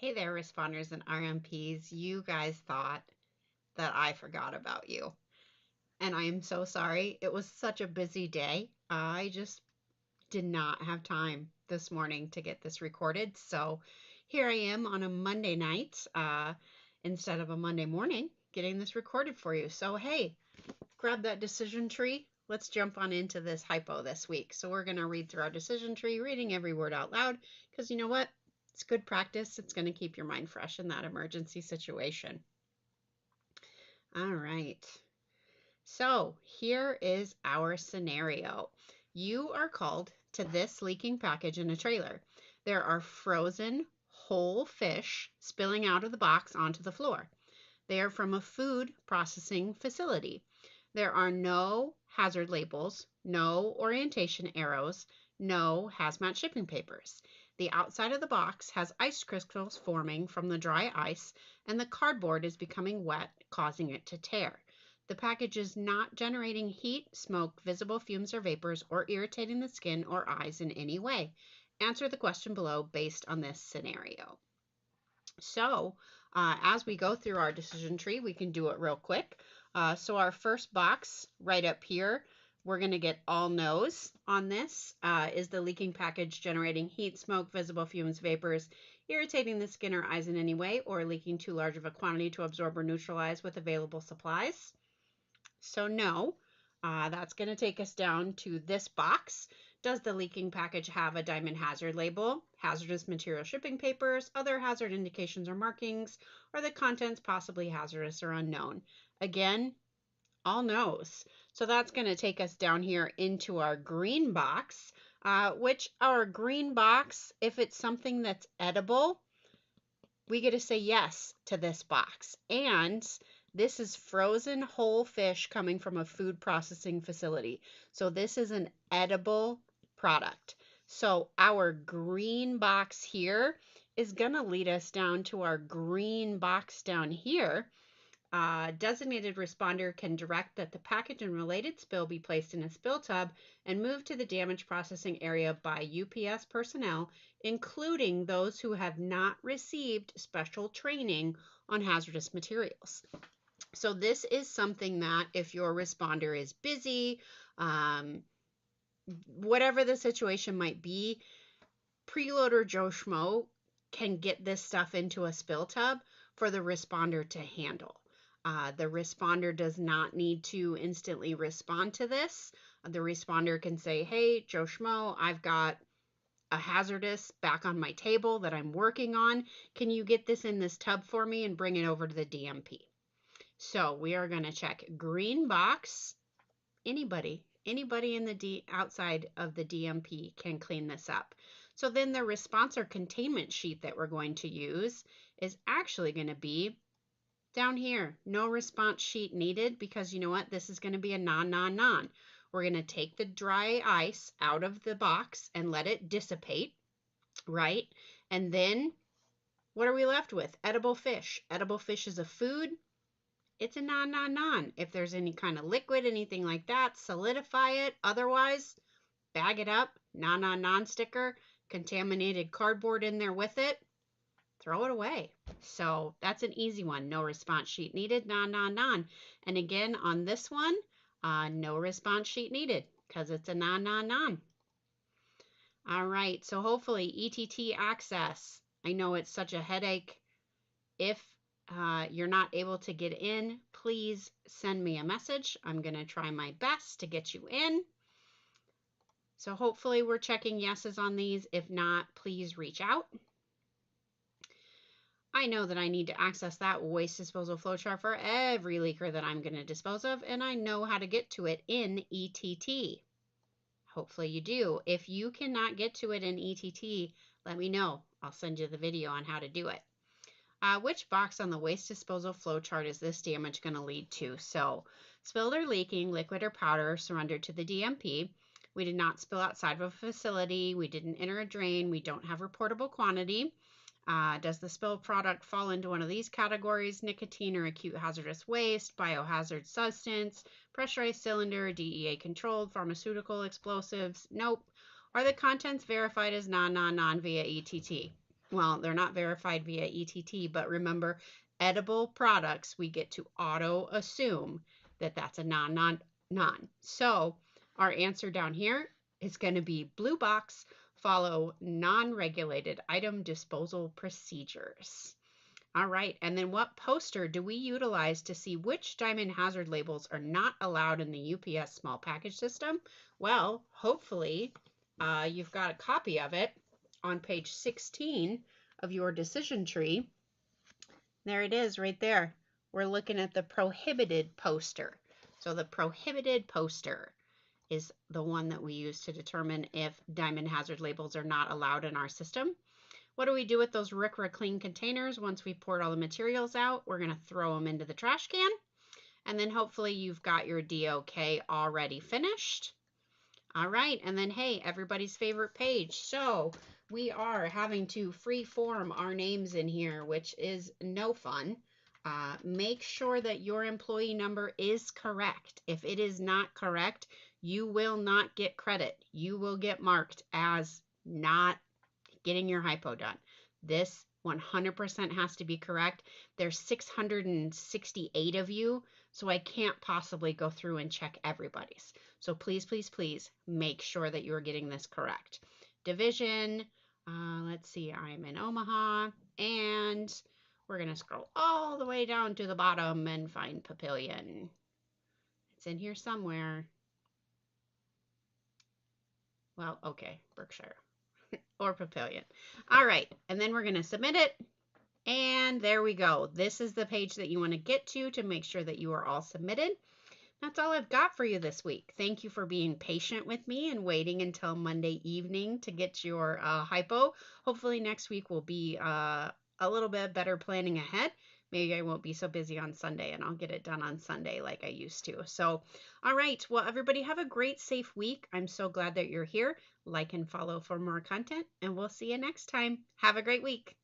Hey there, responders and RMPs. You guys thought that I forgot about you, and I am so sorry. It was such a busy day. I just did not have time this morning to get this recorded. So here I am on a Monday night instead of a Monday morning getting this recorded for you. So, hey, grab that decision tree. Let's jump on into this hypo this week. So we're going to read through our decision tree, reading every word out loud, because you know what? It's good practice. It's going to keep your mind fresh in that emergency situation. All right. So here is our scenario. You are called to this leaking package in a trailer. There are frozen whole fish spilling out of the box onto the floor. They are from a food processing facility. There are no hazard labels, no orientation arrows, no hazmat shipping papers. The outside of the box has ice crystals forming from the dry ice, and the cardboard is becoming wet, causing it to tear. The package is not generating heat, smoke, visible fumes or vapors, or irritating the skin or eyes in any way. Answer the question below based on this scenario. So as we go through our decision tree, we can do it real quick. So our first box right up here, we're going to get all no's on this. Is the leaking package generating heat, smoke, visible fumes, vapors, irritating the skin or eyes in any way, or leaking too large of a quantity to absorb or neutralize with available supplies? So no. That's going to take us down to this box. Does the leaking package have a diamond hazard label, hazardous material shipping papers, other hazard indications or markings, or the contents possibly hazardous or unknown? Again, all no's. So that's going to take us down here into our green box, which our green box, if it's something that's edible, we get to say yes to this box. And this is frozen whole fish coming from a food processing facility. So this is an edible product. So our green box here is going to lead us down to our green box down here. Designated responder can direct that the package and related spill be placed in a spill tub and moved to the damage processing area by UPS personnel, including those who have not received special training on hazardous materials. So this is something that if your responder is busy, whatever the situation might be, preloader Joe Schmo can get this stuff into a spill tub for the responder to handle. The responder does not need to instantly respond to this. The responder can say, hey, Joe Schmo, I've got a hazardous back on my table that I'm working on. Can you get this in this tub for me and bring it over to the DMP? So we are going to check green box. Anybody in the outside of the DMP can clean this up. So then the response or containment sheet that we're going to use is actually going to be down here. No response sheet needed, because you know what? This is going to be a non. We're going to take the dry ice out of the box and let it dissipate, right? And then what are we left with? Edible fish. Edible fish is a food. It's a non. If there's any kind of liquid, anything like that, solidify it. Otherwise, bag it up. Non sticker. Contaminated cardboard in there with it. Throw it away. So that's an easy one. No response sheet needed. Non. And again, on this one, no response sheet needed because it's a non. All right. So hopefully ETT access. I know it's such a headache. If you're not able to get in, please send me a message. I'm going to try my best to get you in. So hopefully we're checking yeses on these. If not, please reach out. I know that I need to access that waste disposal flowchart for every leaker that I'm going to dispose of, and I know how to get to it in ETT. Hopefully you do. If you cannot get to it in ETT, let me know. I'll send you the video on how to do it. Which box on the waste disposal flowchart is this damage going to lead to? So, spilled or leaking liquid or powder surrendered to the DMP. We did not spill outside of a facility. We didn't enter a drain. We don't have reportable quantity. Does the spilled product fall into one of these categories? Nicotine or acute hazardous waste, biohazard substance, pressurized cylinder, DEA controlled, pharmaceutical, explosives? Nope. Are the contents verified as non via ETT? Well, they're not verified via ETT, but remember, edible products, we get to auto assume that that's a non. So our answer down here is going to be blue box, follow non-regulated item disposal procedures. All right, and then what poster do we utilize to see which diamond hazard labels are not allowed in the UPS small package system? Well, hopefully you've got a copy of it on page 16 of your decision tree. There it is right there. We're looking at the prohibited poster. So the prohibited poster is the one that we use to determine if diamond hazard labels are not allowed in our system. What do we do with those RCRA clean containers once we poured all the materials out? We're going to throw them into the trash can. And then hopefully you've got your DOK already finished. All right, and then hey, everybody's favorite page. So we are having to free form our names in here, which is no fun. Make sure that your employee number is correct. If it is not correct, you will not get credit. You will get marked as not getting your hypo done. This 100% has to be correct. There's 668 of you, so I can't possibly go through and check everybody's. So please, please, please make sure that you're getting this correct. Division, let's see, I'm in Omaha, and we're going to scroll all the way down to the bottom and find Papillion. It's in here somewhere. Well, okay, Berkshire or Papillion. All right, and then we're going to submit it. And there we go. This is the page that you want to get to make sure that you are all submitted. That's all I've got for you this week. Thank you for being patient with me and waiting until Monday evening to get your hypo. Hopefully next week will be a little bit better planning ahead. Maybe I won't be so busy on Sunday and I'll get it done on Sunday like I used to. So, all right. Well, everybody have a great, safe week. I'm so glad that you're here. Like and follow for more content, and we'll see you next time. Have a great week.